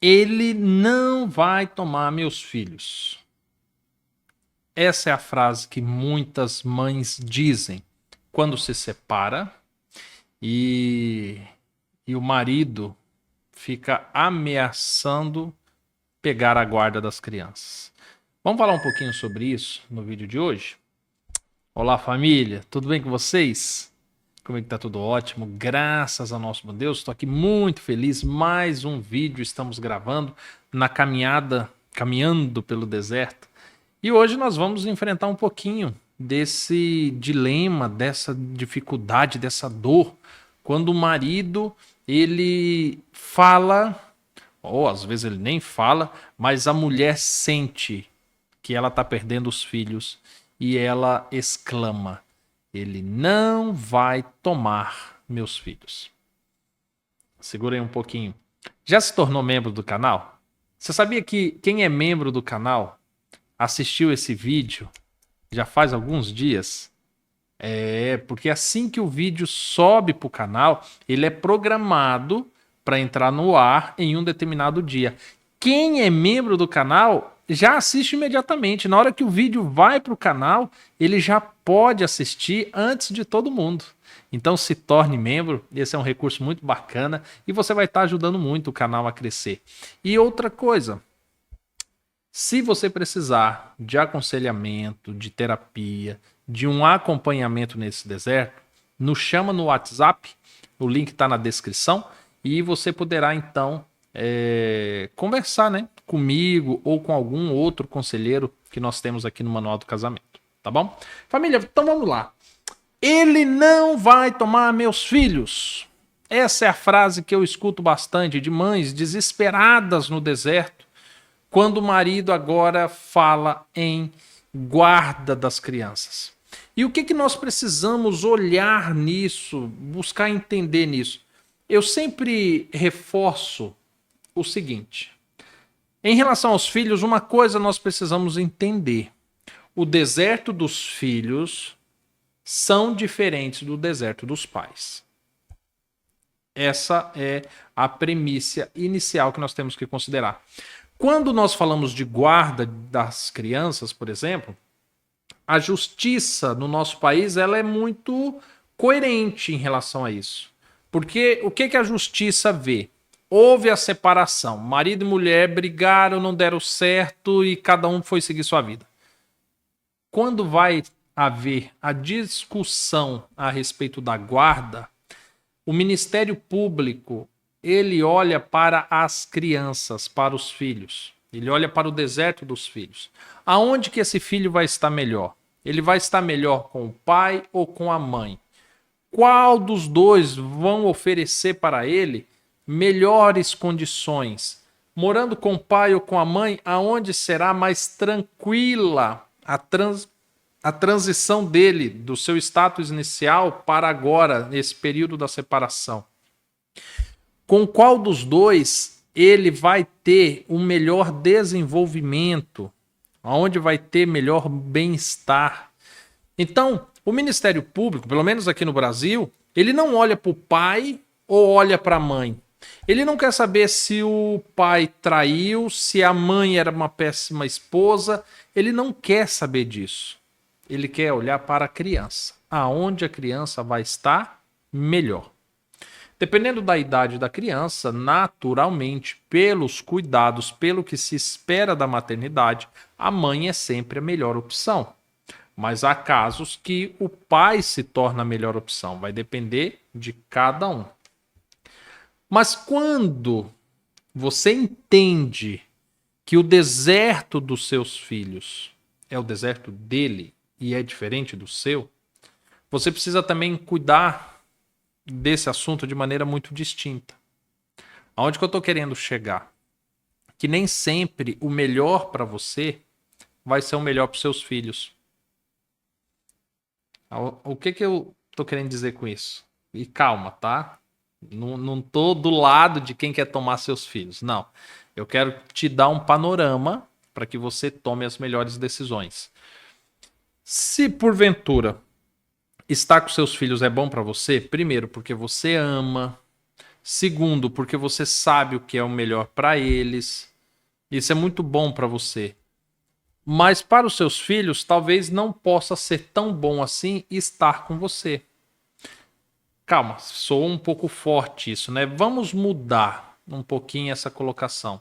Ele não vai tomar meus filhos. Essa é a frase que muitas mães dizem quando se separa e, e o marido fica ameaçando pegar a guarda das crianças. Vamos falar um pouquinho sobre isso no vídeo de hoje? Olá, família, tudo bem com vocês? Como é que tá? Tudo ótimo, graças ao nosso bom Deus. Estou aqui muito feliz. Mais um vídeo estamos gravando na caminhando pelo deserto. E hoje nós vamos enfrentar um pouquinho desse dilema, dessa dificuldade, dessa dor, quando o marido ele fala, ou às vezes ele nem fala, mas a mulher sente que ela está perdendo os filhos e ela exclama: ele não vai tomar meus filhos. Segura aí um pouquinho. Já se tornou membro do canal? Você sabia que quem é membro do canal assistiu esse vídeo já faz alguns dias? Porque assim que o vídeo sobe para o canal, ele é programado para entrar no ar em um determinado dia. Quem é membro do canal já assiste imediatamente. Na hora que o vídeo vai para o canal, ele já pode assistir antes de todo mundo. Então se torne membro, esse é um recurso muito bacana e você vai estar ajudando muito o canal a crescer. E outra coisa, se você precisar de aconselhamento, de terapia, de um acompanhamento nesse deserto, nos chama no WhatsApp, o link está na descrição, e você poderá então conversar, né, comigo ou com algum outro conselheiro que nós temos aqui no Manual do Casamento, tá bom? Família, então vamos lá. Ele não vai tomar meus filhos. Essa é a frase que eu escuto bastante de mães desesperadas no deserto, quando o marido agora fala em guarda das crianças. E o que nós precisamos olhar nisso, buscar entender nisso? Eu sempre reforço o seguinte: em relação aos filhos, uma coisa nós precisamos entender. O deserto dos filhos são diferentes do deserto dos pais. Essa é a premissa inicial que nós temos que considerar. Quando nós falamos de guarda das crianças, por exemplo, a justiça no nosso país ela é muito coerente em relação a isso. Porque o que a justiça vê? Houve a separação, marido e mulher brigaram, não deram certo e cada um foi seguir sua vida. Quando vai haver a discussão a respeito da guarda, o Ministério Público ele olha para as crianças, para os filhos. Ele olha para o deserto dos filhos. Aonde que esse filho vai estar melhor? Ele vai estar melhor com o pai ou com a mãe? Qual dos dois vão oferecer para ele melhores condições? Morando com o pai ou com a mãe, aonde será mais tranquila a transição dele, do seu status inicial para agora, nesse período da separação? Com qual dos dois ele vai ter um melhor desenvolvimento, aonde vai ter melhor bem-estar? Então, o Ministério Público, pelo menos aqui no Brasil, ele não olha para o pai ou olha para a mãe. Ele não quer saber se o pai traiu, se a mãe era uma péssima esposa. Ele não quer saber disso. Ele quer olhar para a criança. Aonde a criança vai estar melhor. Dependendo da idade da criança, naturalmente, pelos cuidados, pelo que se espera da maternidade, a mãe é sempre a melhor opção. Mas há casos que o pai se torna a melhor opção. Vai depender de cada um. Mas quando você entende que o deserto dos seus filhos é o deserto dele e é diferente do seu, você precisa também cuidar desse assunto de maneira muito distinta. Aonde que eu estou querendo chegar? Que nem sempre o melhor para você vai ser o melhor para os seus filhos. O que eu estou querendo dizer com isso? E calma, tá? Não estou do lado de quem quer tomar seus filhos. Não. Eu quero te dar um panorama para que você tome as melhores decisões. Se porventura estar com seus filhos é bom para você, primeiro porque você ama. Segundo, porque você sabe o que é o melhor para eles. Isso é muito bom para você. Mas para os seus filhos, talvez não possa ser tão bom assim estar com você. Calma, soa um pouco forte isso, né? Vamos mudar um pouquinho essa colocação.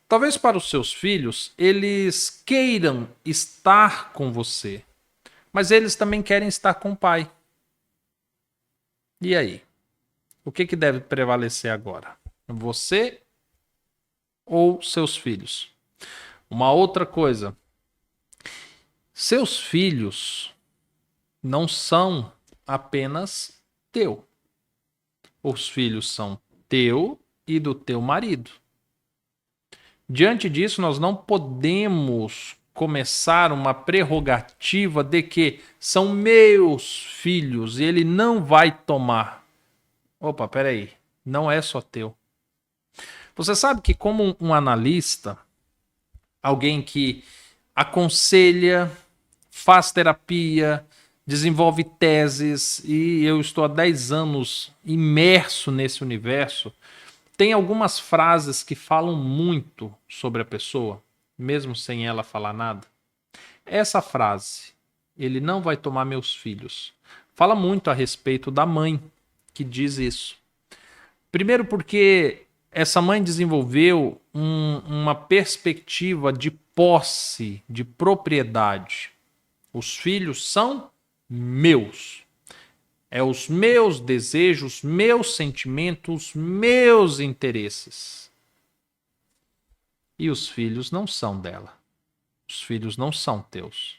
Talvez para os seus filhos, eles queiram estar com você, mas eles também querem estar com o pai. E aí? O que deve prevalecer agora? Você ou seus filhos? Uma outra coisa. Seus filhos não são apenas teu. Os filhos são teu e do teu marido. Diante disso, nós não podemos começar uma prerrogativa de que são meus filhos e ele não vai tomar. Opa, peraí. Não é só teu. Você sabe que como um analista, alguém que aconselha, faz terapia, desenvolve teses, e eu estou há 10 anos imerso nesse universo, tem algumas frases que falam muito sobre a pessoa, mesmo sem ela falar nada. Essa frase, ele não vai tomar meus filhos, fala muito a respeito da mãe que diz isso. Primeiro porque essa mãe desenvolveu uma perspectiva de posse, de propriedade. Os filhos são meus. É os meus desejos, meus sentimentos, meus interesses. E os filhos não são dela. Os filhos não são teus.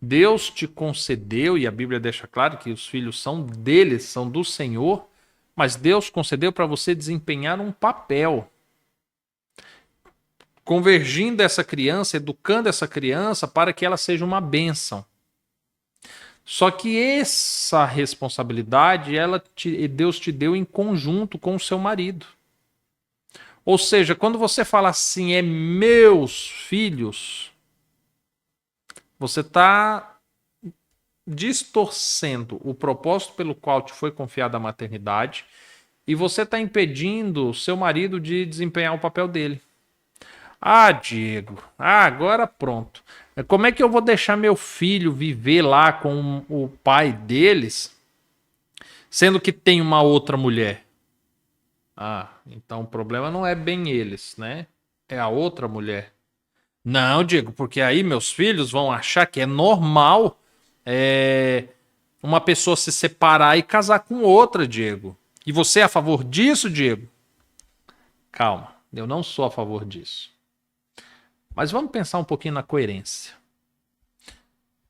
Deus te concedeu, e a Bíblia deixa claro que os filhos são dele, são do Senhor, mas Deus concedeu para você desempenhar um papel. Convergindo essa criança, educando essa criança para que ela seja uma bênção. Só que essa responsabilidade Deus te deu em conjunto com o seu marido. Ou seja, quando você fala assim, é meus filhos, você está distorcendo o propósito pelo qual te foi confiada a maternidade e você está impedindo o seu marido de desempenhar o papel dele. Ah, Diego, agora pronto. Como é que eu vou deixar meu filho viver lá com o pai deles, sendo que tem uma outra mulher? Ah, então o problema não é bem eles, né? É a outra mulher. Não, Diego, porque aí meus filhos vão achar que é normal uma pessoa se separar e casar com outra, Diego. E você é a favor disso, Diego? Calma, eu não sou a favor disso. Mas vamos pensar um pouquinho na coerência.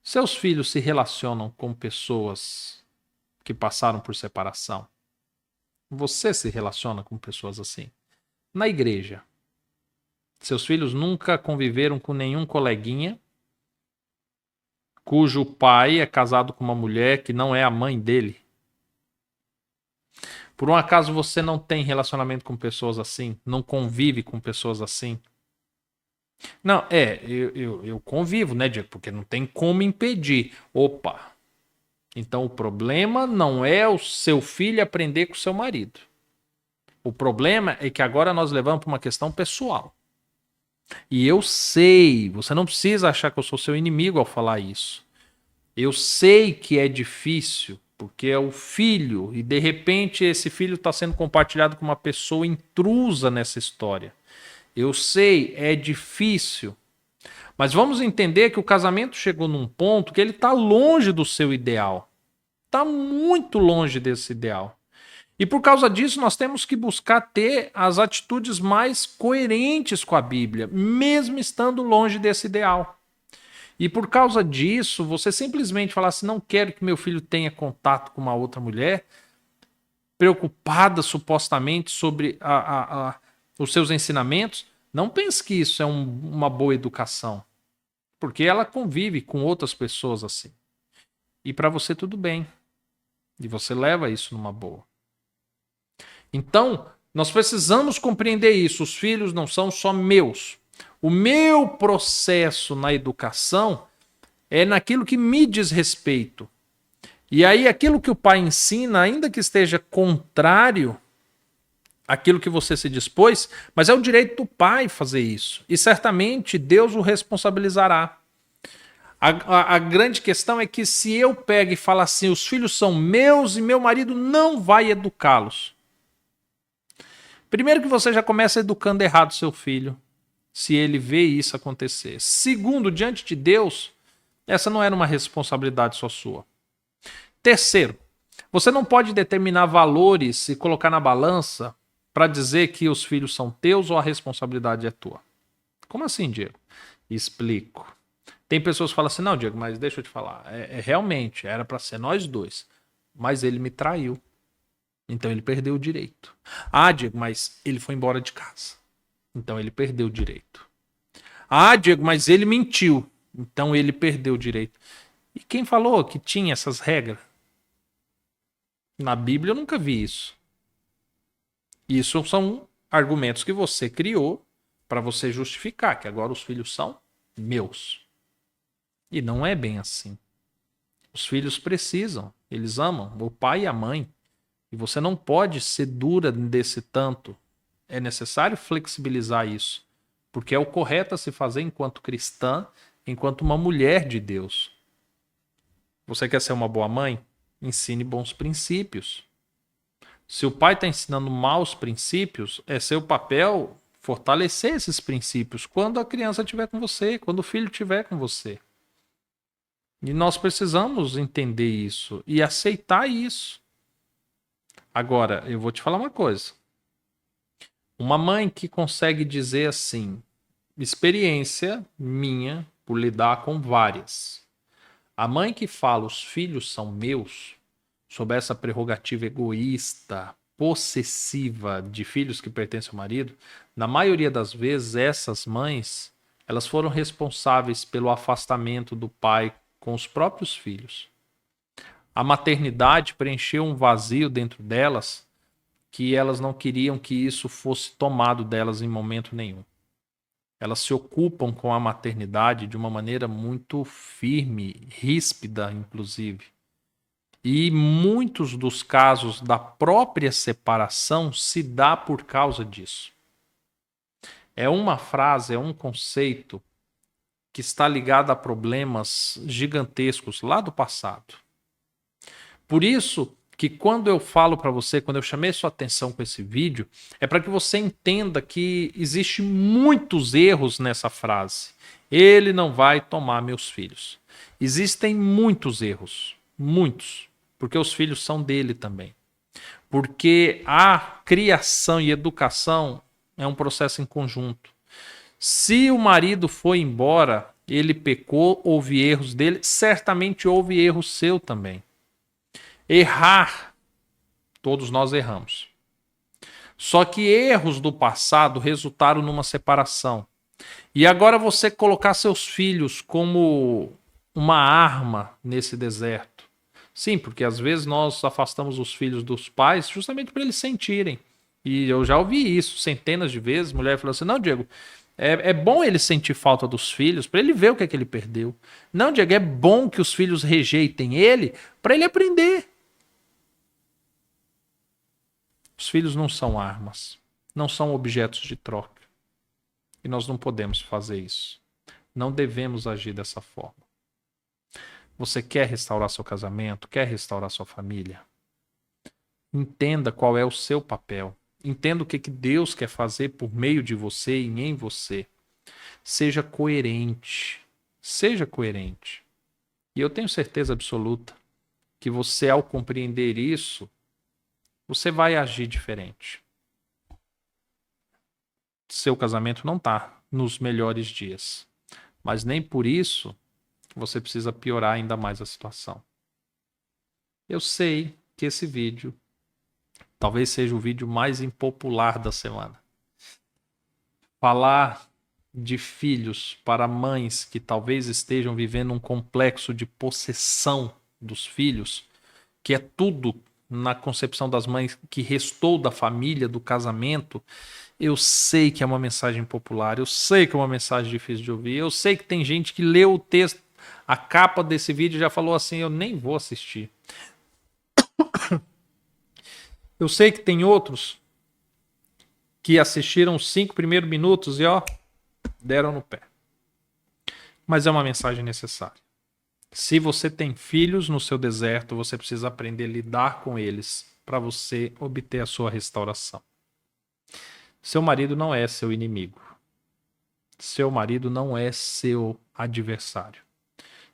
Seus filhos se relacionam com pessoas que passaram por separação? Você se relaciona com pessoas assim? Na igreja, seus filhos nunca conviveram com nenhum coleguinha cujo pai é casado com uma mulher que não é a mãe dele? Por um acaso você não tem relacionamento com pessoas assim? Não convive com pessoas assim? Não, eu convivo, né, Diego? Porque não tem como impedir. Opa! Então o problema não é o seu filho aprender com o seu marido. O problema é que agora nós levamos para uma questão pessoal. E eu sei, você não precisa achar que eu sou seu inimigo ao falar isso. Eu sei que é difícil, porque é o filho, e de repente esse filho está sendo compartilhado com uma pessoa intrusa nessa história. Eu sei, é difícil. Mas vamos entender que o casamento chegou num ponto que ele está longe do seu ideal. Está muito longe desse ideal. E por causa disso, nós temos que buscar ter as atitudes mais coerentes com a Bíblia, mesmo estando longe desse ideal. E por causa disso, você simplesmente falar assim, não quero que meu filho tenha contato com uma outra mulher, preocupada supostamente sobre os seus ensinamentos, não pense que isso é uma boa educação. Porque ela convive com outras pessoas assim. E para você tudo bem. E você leva isso numa boa. Então, nós precisamos compreender isso. Os filhos não são só meus. O meu processo na educação é naquilo que me diz respeito. E aí, aquilo que o pai ensina, ainda que esteja contrário, aquilo que você se dispôs, mas é o direito do pai fazer isso. E certamente Deus o responsabilizará. A grande questão é que se eu pego e falo assim, os filhos são meus e meu marido não vai educá-los. Primeiro que você já começa educando errado seu filho, se ele vê isso acontecer. Segundo, diante de Deus, essa não era uma responsabilidade só sua. Terceiro, você não pode determinar valores e colocar na balança para dizer que os filhos são teus ou a responsabilidade é tua. Como assim, Diego? Explico. Tem pessoas que falam assim, não, Diego, mas deixa eu te falar, realmente era para ser nós dois, mas ele me traiu. Então ele perdeu o direito. Ah, Diego, mas ele foi embora de casa. Então ele perdeu o direito. Ah, Diego, mas ele mentiu. Então ele perdeu o direito. E quem falou que tinha essas regras? Na Bíblia eu nunca vi isso. Isso são argumentos que você criou para você justificar que agora os filhos são meus. E não é bem assim. Os filhos precisam, eles amam o pai e a mãe. E você não pode ser dura desse tanto. É necessário flexibilizar isso. Porque é o correto a se fazer enquanto cristã, enquanto uma mulher de Deus. Você quer ser uma boa mãe? Ensine bons princípios. Se o pai está ensinando maus princípios, é seu papel fortalecer esses princípios quando a criança estiver com você, quando o filho estiver com você. E nós precisamos entender isso e aceitar isso. Agora, eu vou te falar uma coisa. Uma mãe que consegue dizer assim, experiência minha por lidar com várias. A mãe que fala os filhos são meus, sob essa prerrogativa egoísta, possessiva de filhos que pertencem ao marido, na maioria das vezes essas mães, elas foram responsáveis pelo afastamento do pai com os próprios filhos. A maternidade preencheu um vazio dentro delas que elas não queriam que isso fosse tomado delas em momento nenhum. Elas se ocupam com a maternidade de uma maneira muito firme, ríspida, inclusive. E muitos dos casos da própria separação se dá por causa disso. É uma frase, é um conceito que está ligado a problemas gigantescos lá do passado. Por isso que quando eu falo para você, quando eu chamei sua atenção com esse vídeo, é para que você entenda que existe muitos erros nessa frase. Ele não vai tomar meus filhos. Existem muitos erros, muitos, porque os filhos são dele também. Porque a criação e educação é um processo em conjunto. Se o marido foi embora, ele pecou, houve erros dele, certamente houve erro seu também. Errar, todos nós erramos. Só que erros do passado resultaram numa separação. E agora você colocar seus filhos como uma arma nesse deserto. Sim, porque às vezes nós afastamos os filhos dos pais justamente para eles sentirem. E eu já ouvi isso centenas de vezes. Mulher falou assim, não, Diego, é bom ele sentir falta dos filhos para ele ver o que é que ele perdeu. Não, Diego, é bom que os filhos rejeitem ele para ele aprender. Os filhos não são armas, não são objetos de troca. E nós não podemos fazer isso. Não devemos agir dessa forma. Você quer restaurar seu casamento? Quer restaurar sua família? Entenda qual é o seu papel. Entenda o que Deus quer fazer por meio de você e em você. Seja coerente. Seja coerente. E eu tenho certeza absoluta que você, ao compreender isso, você vai agir diferente. Seu casamento não está nos melhores dias. Mas nem por isso você precisa piorar ainda mais a situação. Eu sei que esse vídeo talvez seja o vídeo mais impopular da semana. Falar de filhos para mães que talvez estejam vivendo um complexo de possessão dos filhos, que é tudo na concepção das mães que restou da família, do casamento, eu sei que é uma mensagem popular, eu sei que é uma mensagem difícil de ouvir, eu sei que tem gente que leu o texto, a capa desse vídeo já falou assim, eu nem vou assistir. Eu sei que tem outros que assistiram os 5 primeiros minutos e ó, deram no pé. Mas é uma mensagem necessária. Se você tem filhos no seu deserto, você precisa aprender a lidar com eles para você obter a sua restauração. Seu marido não é seu inimigo. Seu marido não é seu adversário.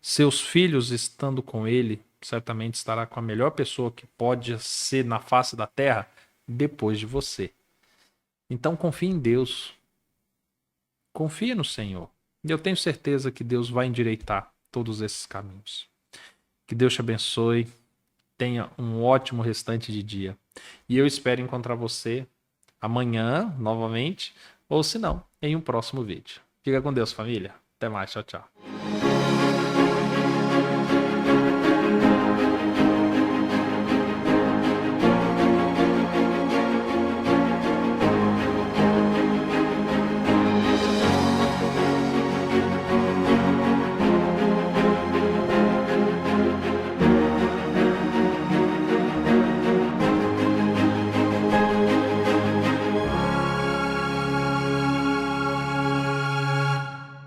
Seus filhos estando com ele, certamente estará com a melhor pessoa que pode ser na face da terra depois de você. Então confie em Deus. Confie no Senhor. E eu tenho certeza que Deus vai endireitar todos esses caminhos. Que Deus te abençoe. Tenha um ótimo restante de dia. E eu espero encontrar você amanhã, novamente, ou se não, em um próximo vídeo. Fica com Deus, família. Até mais. Tchau, tchau.